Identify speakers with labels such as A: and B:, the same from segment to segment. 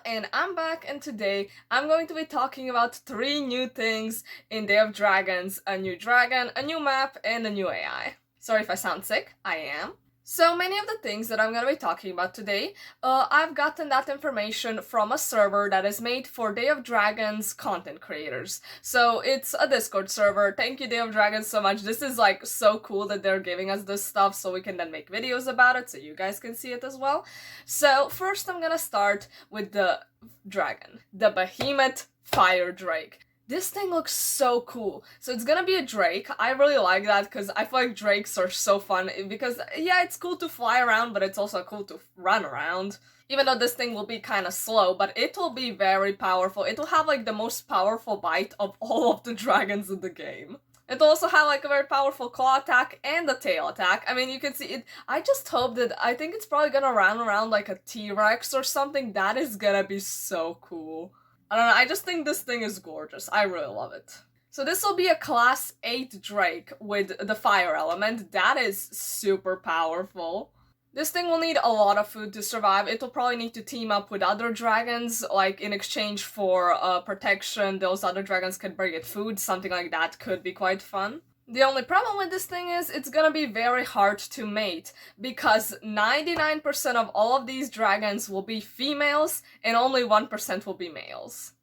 A: and I'm back, and today I'm going to be talking about 3 new things in Day of Dragons: a new dragon, a new map, and a new AI. Sorry if I sound sick, I am. So many of the things that I'm going to be talking about today, I've gotten that information from a server that is made for Day of Dragons content creators. So it's a Discord server. Thank you, Day of Dragons, so much. This is like so cool that they're giving us this stuff so we can then make videos about it so you guys can see it as well. So first I'm gonna start with the dragon, the Behemoth Fire Drake. This thing looks so cool. So it's gonna be a Drake. I really like that because I feel like Drakes are so fun because, yeah, it's cool to fly around, but it's also cool to run around. Even though this thing will be kind of slow, but it will be very powerful. It will have like the most powerful bite of all of the dragons in the game. It will also have like a very powerful claw attack and a tail attack. I mean, you can see it. I just hope that, I think it's probably gonna run around like a T-Rex or something. That is gonna be so cool. I don't know, I just think this thing is gorgeous. I really love it. So this will be a class 8 Drake with the fire element. That is super powerful. This thing will need a lot of food to survive. It will probably need to team up with other dragons, like in exchange for protection, those other dragons can bring it food. Something like that could be quite fun. The only problem with this thing is it's gonna be very hard to mate, because 99% of all of these dragons will be females and only 1% will be males.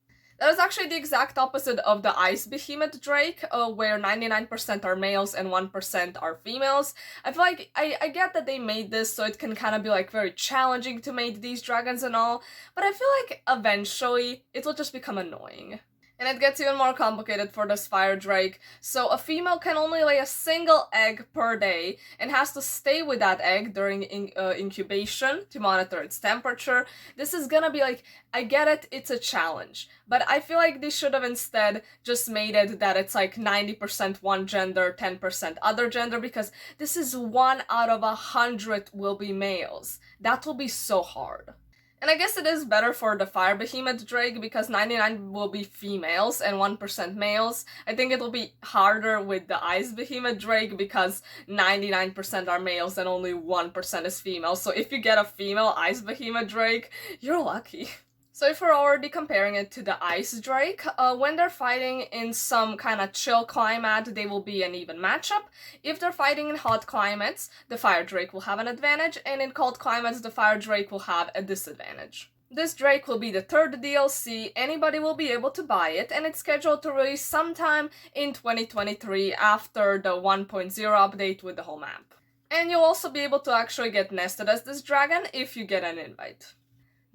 A: That is actually the exact opposite of the Ice Behemoth Drake, where 99% are males and 1% are females. I feel like, I get that they made this so it can kind of be like very challenging to mate these dragons and all, but I feel like eventually it will just become annoying. And it gets even more complicated for this Fire Drake. So a female can only lay a single egg per day and has to stay with that egg during incubation to monitor its temperature. This is gonna be like, I get it, it's a challenge, but I feel like they should have instead just made it that it's like 90% one gender, 10% other gender, because this is 1 out of 100 will be males. That will be so hard. And I guess it is better for the Fire Behemoth Drake because 99 will be females and 1% males. I think it will be harder with the Ice Behemoth Drake because 99% are males and only 1% is female. So if you get a female Ice Behemoth Drake, you're lucky. So if we're already comparing it to the Ice Drake, when they're fighting in some kind of chill climate, they will be an even matchup. If they're fighting in hot climates, the Fire Drake will have an advantage, and in cold climates, the Fire Drake will have a disadvantage. This Drake will be the 3rd DLC, anybody will be able to buy it, and it's scheduled to release sometime in 2023 after the 1.0 update with the whole map. And you'll also be able to actually get nested as this dragon if you get an invite.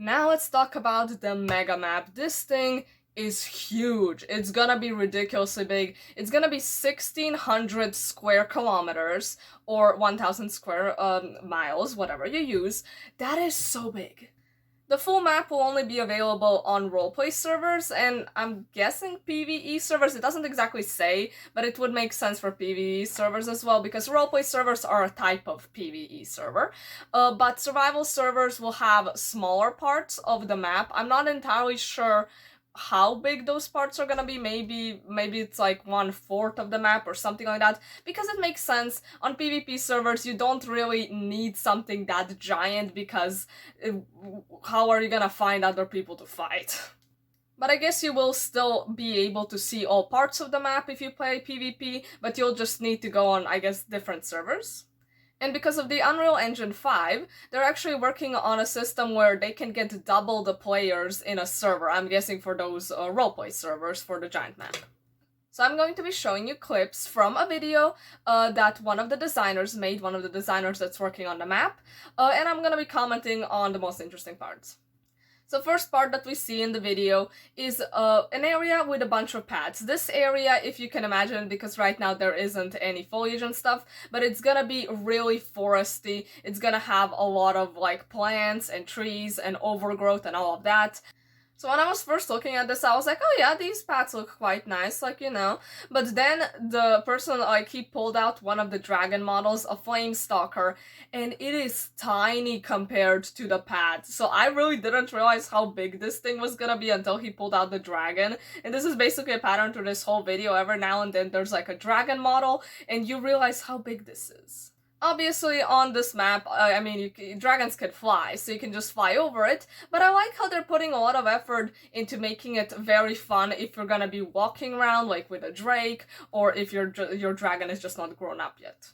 A: Now let's talk about the mega map. This thing is huge. It's gonna be ridiculously big. It's gonna be 1,600 square kilometers or 1,000 square miles, whatever you use. That is so big. The full map will only be available on roleplay servers, and I'm guessing PvE servers. It doesn't exactly say, but it would make sense for PvE servers as well, because roleplay servers are a type of PvE server. But survival servers will have smaller parts of the map. I'm not entirely sure how big those parts are gonna be. Maybe it's like 1/4 of the map or something like that, because it makes sense. On PvP servers you don't really need something that giant, because how are you gonna find other people to fight? But I guess you will still be able to see all parts of the map if you play PvP, but you'll just need to go on, I guess, different servers. And because of the Unreal Engine 5, they're actually working on a system where they can get double the players in a server. I'm guessing for those roleplay servers for the giant map. So I'm going to be showing you clips from a video that one of the designers made, one of the designers that's working on the map, and I'm gonna be commenting on the most interesting parts. So first part that we see in the video is an area with a bunch of paths. This area, if you can imagine, because right now there isn't any foliage and stuff, but it's gonna be really foresty. It's gonna have a lot of like plants and trees and overgrowth and all of that. So when I was first looking at this, I was like, oh yeah, these paths look quite nice, like, you know. But then the person, like, he pulled out one of the dragon models, a flame stalker, and it is tiny compared to the path. So I really didn't realize how big this thing was gonna be until he pulled out the dragon. And this is basically a pattern to this whole video. Every now and then there's like a dragon model, and you realize how big this is. Obviously, on this map, I mean, dragons can fly, so you can just fly over it, but I like how they're putting a lot of effort into making it very fun if you're gonna be walking around, like with a drake, or if your dragon is just not grown up yet.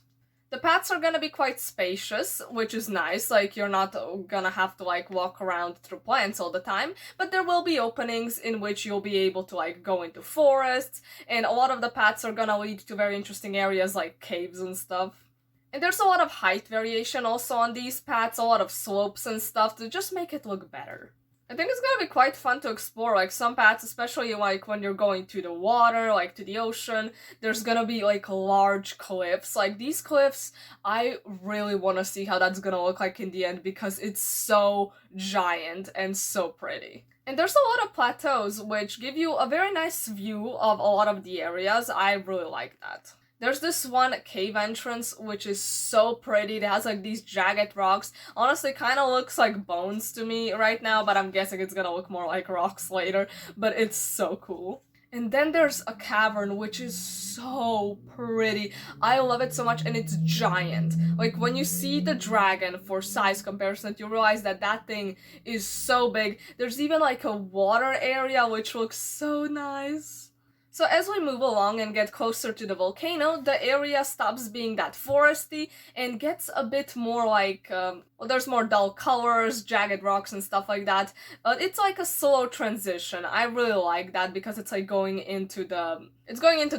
A: The paths are gonna be quite spacious, which is nice, like you're not gonna have to like walk around through plants all the time, but there will be openings in which you'll be able to like go into forests, and a lot of the paths are gonna lead to very interesting areas like caves and stuff. And there's a lot of height variation also on these paths, a lot of slopes and stuff to just make it look better. I think it's gonna be quite fun to explore, like some paths, especially like when you're going to the water, like to the ocean, there's gonna be like large cliffs. Like these cliffs, I really wanna see how that's gonna look like in the end because it's so giant and so pretty. And there's a lot of plateaus which give you a very nice view of a lot of the areas. I really like that. There's this one cave entrance which is so pretty. It has like these jagged rocks. Honestly, kind of looks like bones to me right now, but I'm guessing it's gonna look more like rocks later. But it's so cool. And then there's a cavern which is so pretty. I love it so much, and it's giant. Like when you see the dragon for size comparison, you realize that that thing is so big. There's even like a water area which looks so nice. So as we move along and get closer to the volcano, the area stops being that foresty and gets a bit more like, well, there's more dull colors, jagged rocks and stuff like that. It's like a slow transition. I really like that because it's like going into the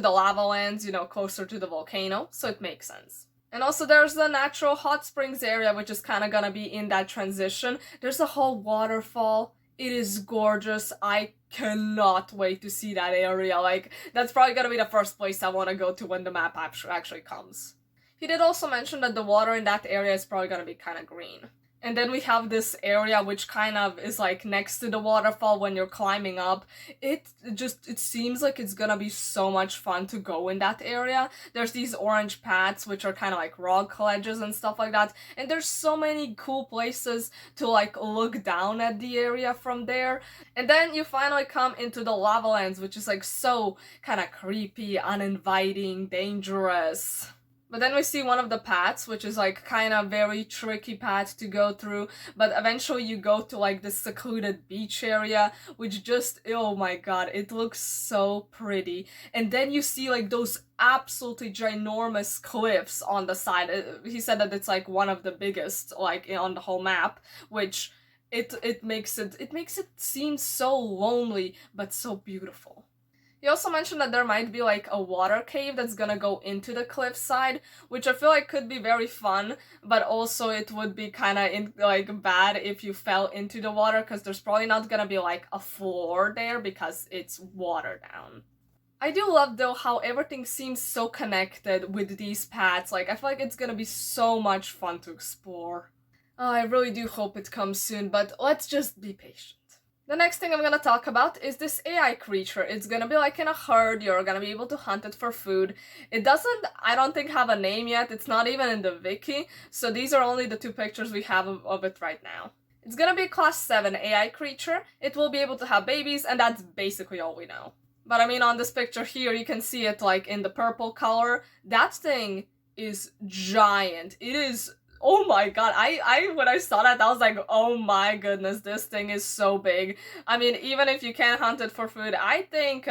A: lava lands, you know, closer to the volcano, so it makes sense. And also there's the natural hot springs area, which is kind of gonna be in that transition. There's a whole waterfall. It is gorgeous. I cannot wait to see that area. Like, that's probably gonna be the first place I want to go to when the map actually comes. He did also mention that the water in that area is probably gonna be kind of green. And then we have this area which kind of is like next to the waterfall when you're climbing up. It seems like it's gonna be so much fun to go in that area. There's these orange paths which are kind of like rock ledges and stuff like that. And there's so many cool places to like look down at the area from there. And then you finally come into the lava lands, which is like so kind of creepy, uninviting, dangerous. But then we see one of the paths, which is like kind of very tricky path to go through, but eventually you go to like this secluded beach area, which just, oh my god, it looks so pretty. And then you see like those absolutely ginormous cliffs on the side. He said that it's like one of the biggest like on the whole map, which it makes it seem so lonely but so beautiful. He also mentioned that there might be like a water cave that's gonna go into the cliffside, which I feel like could be very fun, but also it would be kind of like bad if you fell into the water because there's probably not gonna be like a floor there because it's water down. I do love though how everything seems so connected with these paths. Like I feel like it's gonna be so much fun to explore. Oh, I really do hope it comes soon, but let's just be patient. The next thing I'm gonna talk about is this AI creature. It's gonna be like in a herd, you're gonna be able to hunt it for food. It doesn't, I don't think, have a name yet, it's not even in the wiki, so these are only the two pictures we have of it right now. It's gonna be a class 7 AI creature, it will be able to have babies, and that's basically all we know. But I mean, on this picture here, you can see it like in the purple color. That thing is giant. It is, oh my god, I when I saw that, I was like, oh my goodness, this thing is so big. I mean, even if you can hunt it for food, I think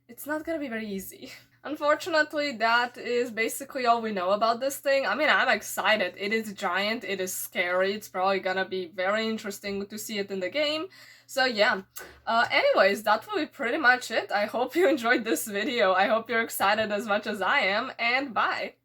A: it's not gonna be very easy. Unfortunately, that is basically all we know about this thing. I mean, I'm excited. It is giant, it is scary, it's probably gonna be very interesting to see it in the game. So yeah, anyways, that will be pretty much it. I hope you enjoyed this video. I hope you're excited as much as I am, and bye!